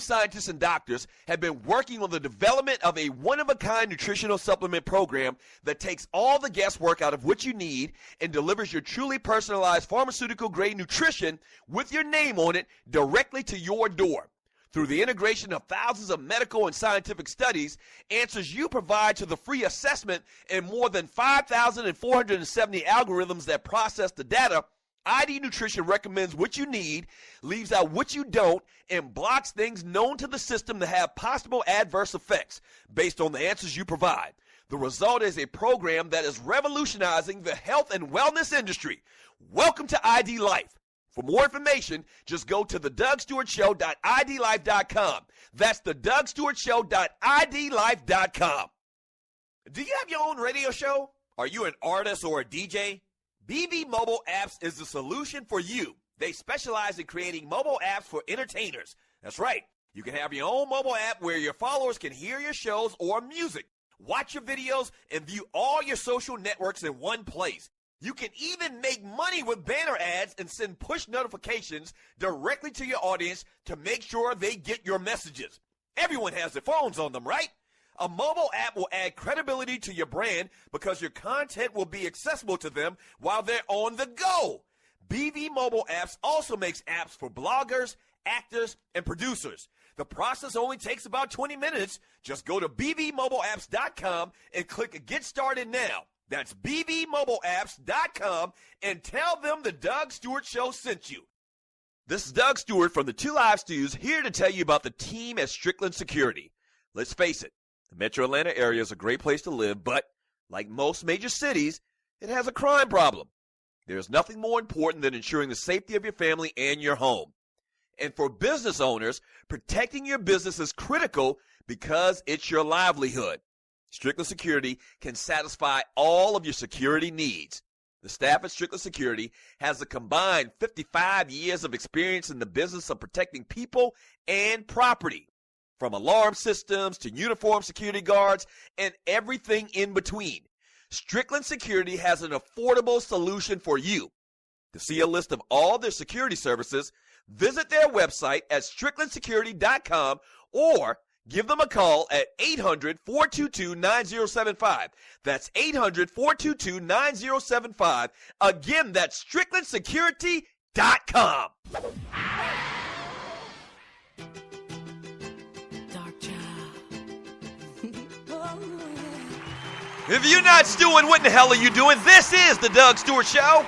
scientists and doctors have been working on the development of a one-of-a-kind nutritional supplement program that takes all the guesswork out of what you need and delivers your truly personalized pharmaceutical-grade nutrition with your name on it directly to your door. Through the integration of thousands of medical and scientific studies, answers you provide to the free assessment, and more than 5,470 algorithms that process the data, ID Nutrition recommends what you need, leaves out what you don't, and blocks things known to the system to have possible adverse effects based on the answers you provide. The result is a program that is revolutionizing the health and wellness industry. Welcome to ID Life. For more information, just go to thedougstewartshow.idlife.com. That's thedougstewartshow.idlife.com. Do you have your own radio show? Are you an artist or a DJ? BB Mobile Apps is the solution for you. They specialize in creating mobile apps for entertainers. That's right. You can have your own mobile app where your followers can hear your shows or music, watch your videos, and view all your social networks in one place. You can even make money with banner ads and send push notifications directly to your audience to make sure they get your messages. Everyone has their phones on them, right? A mobile app will add credibility to your brand because your content will be accessible to them while they're on the go. BV Mobile Apps also makes apps for bloggers, actors, and producers. The process only takes about 20 minutes. Just go to bbmobileapps.com and click Get Started Now. That's bbmobileapps.com and tell them the Doug Stewart Show sent you. This is Doug Stewart from the Two Live Stews here to tell you about the team at Strickland Security. Let's face it, the metro Atlanta area is a great place to live, but like most major cities, it has a crime problem. There's nothing more important than ensuring the safety of your family and your home. And for business owners, protecting your business is critical because it's your livelihood. Strickland Security can satisfy all of your security needs. The staff at Strickland Security has a combined 55 years of experience in the business of protecting people and property, from alarm systems to uniformed security guards and everything in between. Strickland Security has an affordable solution for you. To see a list of all their security services, visit their website at stricklandsecurity.com or give them a call at 800-422-9075. That's 800-422-9075. Again, that's stricklandsecurity.com. If you're not stewing, what in the hell are you doing? This is the Doug Stewart Show.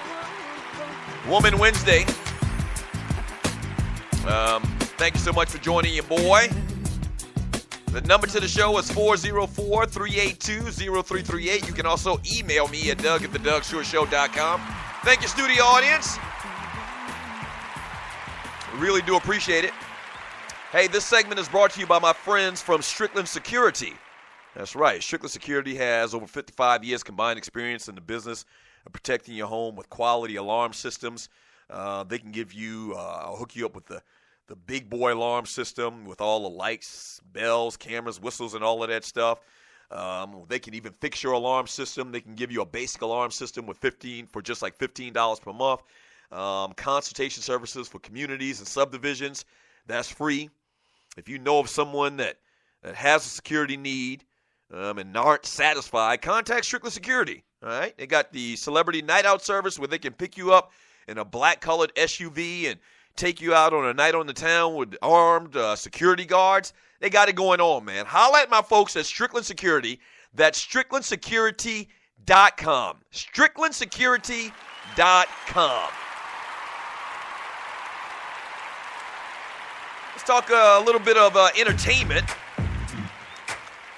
Woman Wednesday. Thank you so much for joining your boy. The number to the show is 404-382-0338. You can also email me at doug@thedougstewartshow.com. Thank you, studio audience. Really do appreciate it. Hey, this segment is brought to you by my friends from Strickland Security. That's right. Strickland Security has over 55 years combined experience in the business of protecting your home with quality alarm systems. They can give you, I'll hook you up with the big boy alarm system with all the lights, bells, cameras, whistles, and all of that stuff. They can even fix your alarm system. They can give you a basic alarm system with just like $15 per month. Consultation services for communities and subdivisions. That's free. If you know of someone that has a security need and aren't satisfied, contact Strickland Security. All right, they got the celebrity night out service where they can pick you up in a black colored SUV and take you out on a night on the town with armed security guards. They got it going on, man. Holla at my folks at Strickland Security. That's stricklandsecurity.com. stricklandsecurity.com. Let's talk a little bit of entertainment.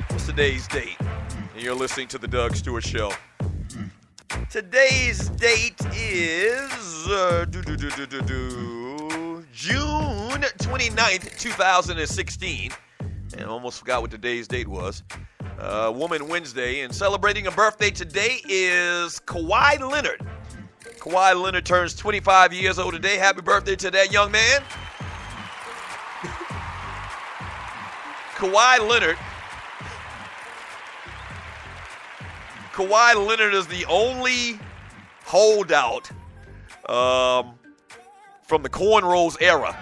What's today's date? And you're listening to the Doug Stewart Show. Today's date is June 29th, 2016. And I almost forgot what today's date was. Woman Wednesday. And celebrating a birthday today is Kawhi Leonard. Kawhi Leonard turns 25 years old today. Happy birthday to that young man. Kawhi Leonard is the only holdout from the cornrows era.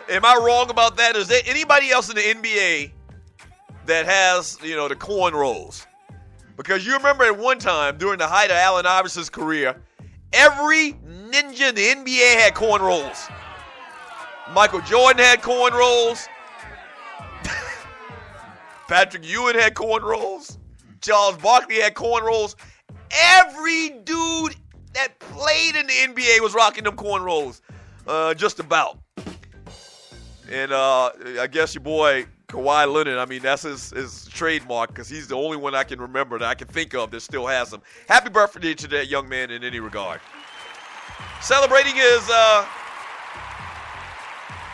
Am I wrong about that? Is there anybody else in the NBA that has, the cornrows? Because you remember at one time during the height of Allen Iverson's career, every ninja in the NBA had cornrows. Michael Jordan had cornrows. Patrick Ewing had cornrows. Charles Barkley had cornrows. Every dude that played in the NBA was rocking them cornrows. Just about. And I guess your boy Kawhi Leonard, I mean, that's his trademark because he's the only one I can remember that I can think of that still has them. Happy birthday to that young man in any regard. Celebrating his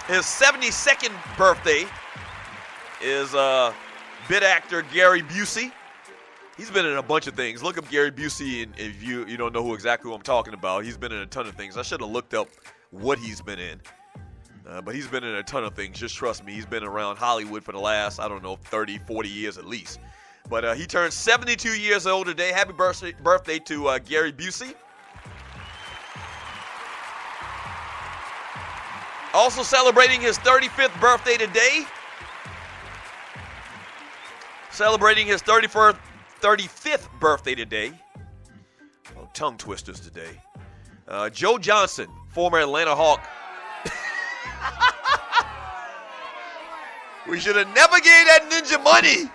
72nd birthday is bit actor Gary Busey. He's been in a bunch of things. Look up Gary Busey, and if you don't know exactly who I'm talking about, he's been in a ton of things. I should have looked up what he's been in. But he's been in a ton of things. Just trust me. He's been around Hollywood for the last, 30, 40 years at least. But he turned 72 years old today. Happy birthday to Gary Busey. Also celebrating his 35th birthday today. Celebrating his 35th birthday today. Oh, tongue twisters today. Joe Johnson, former Atlanta Hawk. We should have never gave that ninja money.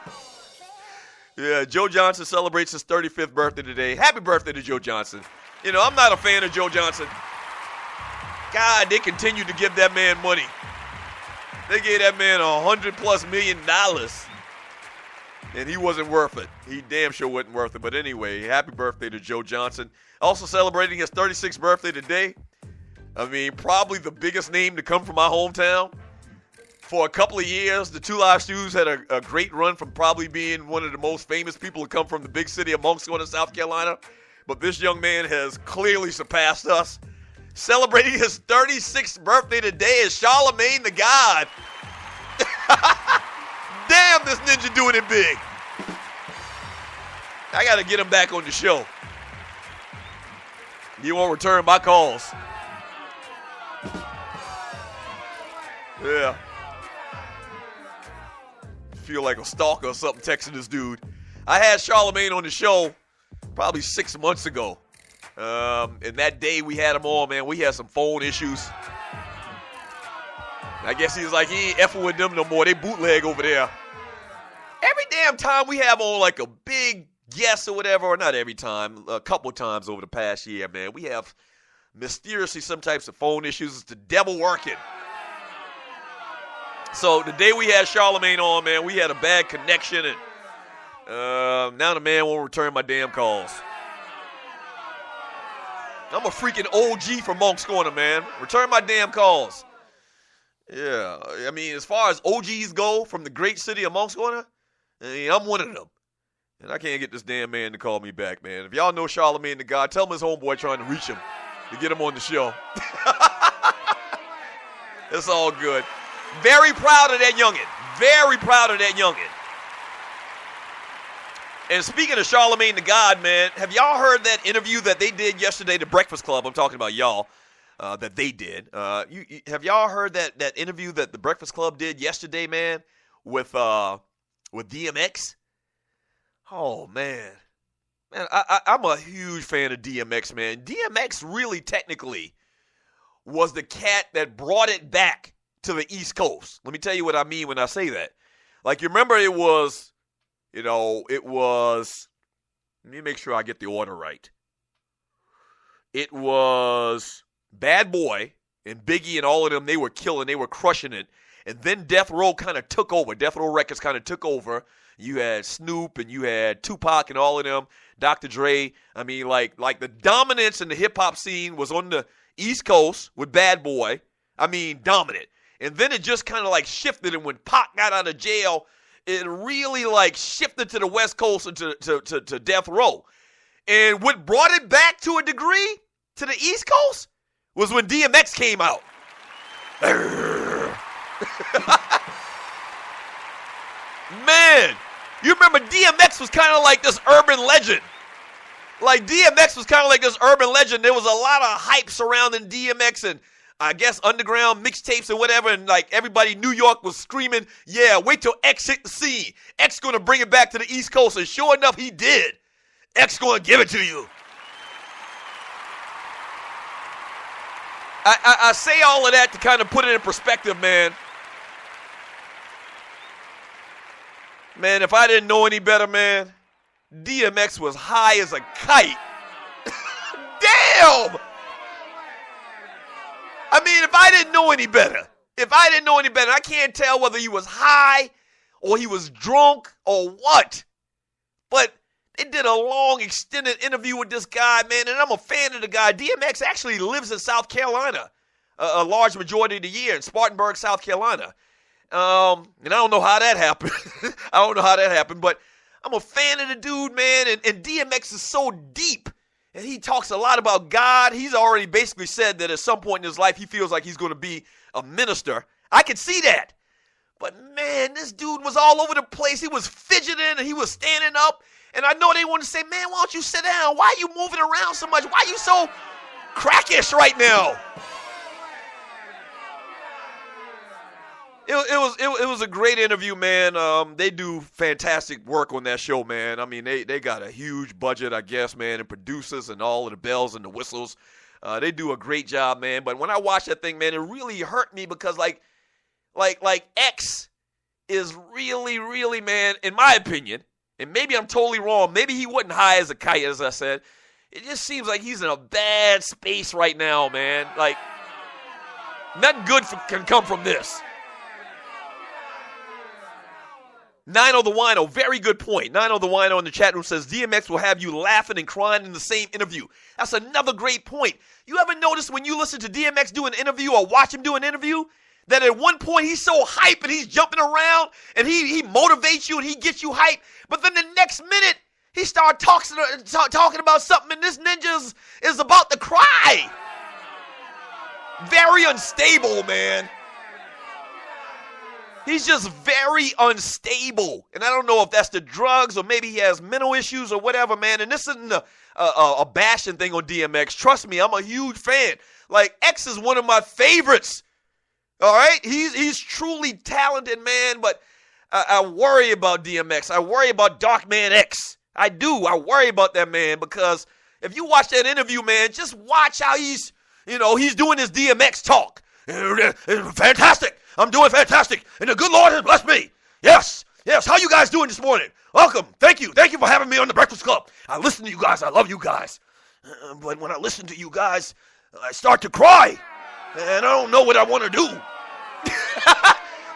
Yeah, Joe Johnson celebrates his 35th birthday today. Happy birthday to Joe Johnson. I'm not a fan of Joe Johnson. God, they continue to give that man money. They gave that man $100+ million. And he wasn't worth it. He damn sure wasn't worth it. But anyway, happy birthday to Joe Johnson. Also celebrating his 36th birthday today. I mean, probably the biggest name to come from my hometown. For a couple of years, the Two Live Stews had a great run from probably being one of the most famous people to come from the big city of Monksville in South Carolina. But this young man has clearly surpassed us. Celebrating his 36th birthday today is Charlemagne the God. Damn, this ninja doing it big. I got to get him back on the show. He won't return my calls. Yeah. Feel like a stalker or something texting this dude. I had Charlemagne on the show probably 6 months ago. And that day we had him on, man, we had some phone issues. I guess he was like, he ain't effing with them no more. They bootleg over there. Every damn time we have on like a big guest or whatever, or not every time, a couple times over the past year, man, we have mysteriously some types of phone issues. It's the devil working. So the day we had Charlemagne on, man, we had a bad connection, and now the man won't return my damn calls. I'm a freaking OG from Monk's Corner, man. Return my damn calls. Yeah, I mean, as far as OGs go from the great city of Monk's Corner, I'm one of them. And I can't get this damn man to call me back, man. If y'all know Charlemagne the God, tell him his homeboy trying to reach him to get him on the show. It's all good. Very proud of that youngin'. Very proud of that youngin'. And speaking of Charlemagne the God, man, have y'all heard that interview that they did yesterday, the Breakfast Club? I'm talking about y'all, that they did. Have y'all heard that interview that the Breakfast Club did yesterday, man, with DMX? Oh, man. Man, I'm a huge fan of DMX, man. DMX really technically was the cat that brought it back to the East Coast. Let me tell you what I mean when I say that. Like, you remember it was, let me make sure I get the order right. It was Bad Boy and Biggie and all of them. They were killing, they were crushing it. And then Death Row kind of took over. Death Row Records kind of took over. You had Snoop and you had Tupac and all of them, Dr. Dre. I mean, like the dominance in the hip-hop scene was on the East Coast with Bad Boy. I mean, dominant. And then it just kind of like shifted, and when Pac got out of jail, it really like shifted to the West Coast and to Death Row. And what brought it back to a degree to the East Coast was when DMX came out. Man, you remember DMX was kind of like this urban legend. Like DMX was kind of like this urban legend. There was a lot of hype surrounding DMX, and I guess, underground mixtapes and whatever, and like everybody in New York was screaming, yeah, wait till X hit the scene. X going to bring it back to the East Coast, and sure enough, he did. X going to give it to you. I say all of that to kind of put it in perspective, man. Man, if I didn't know any better, man, DMX was high as a kite. Damn! I mean, if I didn't know any better, I can't tell whether he was high or he was drunk or what. But they did a long, extended interview with this guy, man, and I'm a fan of the guy. DMX actually lives in South Carolina a large majority of the year, in Spartanburg, South Carolina. And I don't know how that happened. But I'm a fan of the dude, man, and DMX is so deep. And he talks a lot about God. He's already basically said that at some point in his life, he feels like he's going to be a minister. I can see that. But, man, this dude was all over the place. He was fidgeting and he was standing up. And I know they want to say, man, why don't you sit down? Why are you moving around so much? Why are you so crackish right now? It was a great interview, man. They do fantastic work on that show, man. I mean, they got a huge budget, I guess, man, and producers and all of the bells and the whistles. They do a great job, man. But when I watched that thing, man, it really hurt me because, like X is really, really, man, in my opinion, and maybe I'm totally wrong. Maybe he wasn't high as a kite, as I said. It just seems like he's in a bad space right now, man. Like, nothing good can come from this. Nino the Wino, very good point. Nino the Wino in the chat room says, DMX will have you laughing and crying in the same interview. That's another great point. You ever notice when you listen to DMX do an interview or watch him do an interview, that at one point he's so hype and he's jumping around and he motivates you and he gets you hype, but then the next minute he starts talking about something and this ninja is about to cry. Very unstable, man. He's just very unstable. And I don't know if that's the drugs or maybe he has mental issues or whatever, man. And this isn't a bashing thing on DMX. Trust me, I'm a huge fan. Like, X is one of my favorites. All right? He's truly talented, man. But I worry about DMX. I worry about Dark Man X. I do. I worry about that man because if you watch that interview, man, just watch how he's doing his DMX talk. Fantastic. I'm doing fantastic, and the good Lord has blessed me. Yes. How you guys doing this morning? Welcome. Thank you for having me on the Breakfast Club. I listen to you guys. I love you guys. But when I listen to you guys, I start to cry, and I don't know what I want to do.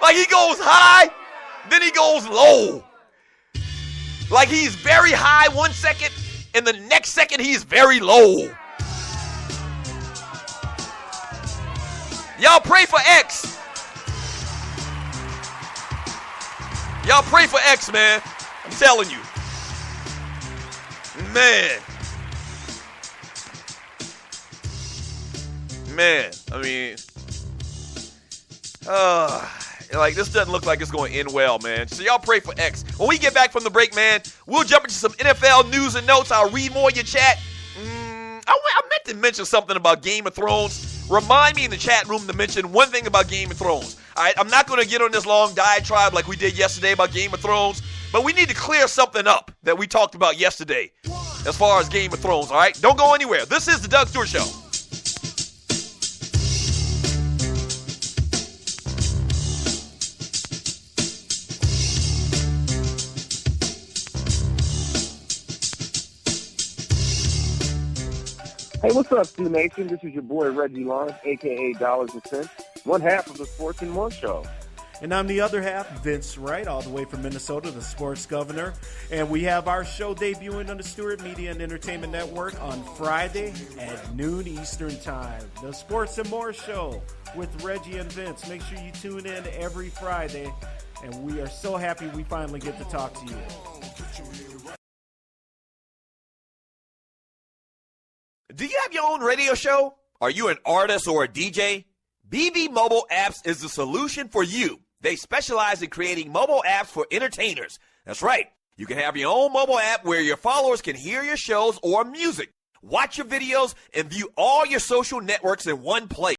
Like, he goes high, then he goes low. Like, he's very high 1 second, and the next second he's very low. Y'all pray for X. Y'all pray for X, man. I'm telling you. Man, I mean, like, this doesn't look like it's going to end well, man. So y'all pray for X. When we get back from the break, man, we'll jump into some NFL news and notes. I'll read more of your chat. I meant to mention something about Game of Thrones. Remind me in the chat room to mention one thing about Game of Thrones. All right, I'm not going to get on this long diatribe like we did yesterday about Game of Thrones, but we need to clear something up that we talked about yesterday as far as Game of Thrones, all right? Don't go anywhere. This is the Doug Stewart Show. Hey, what's up, Stu Nation? This is your boy Reggie Lawrence, a.k.a. Dollars and Cents, one half of the Sports and More Show. And I'm the other half, Vince Wright, all the way from Minnesota, the sports governor. And we have our show debuting on the Stewart Media and Entertainment Network on Friday at noon Eastern Time. The Sports and More Show with Reggie and Vince. Make sure you tune in every Friday. And we are so happy we finally get to talk to you. Do you have your own radio show? Are you an artist or a DJ? BB Mobile Apps is the solution for you. They specialize in creating mobile apps for entertainers. That's right. You can have your own mobile app where your followers can hear your shows or music, watch your videos, and view all your social networks in one place.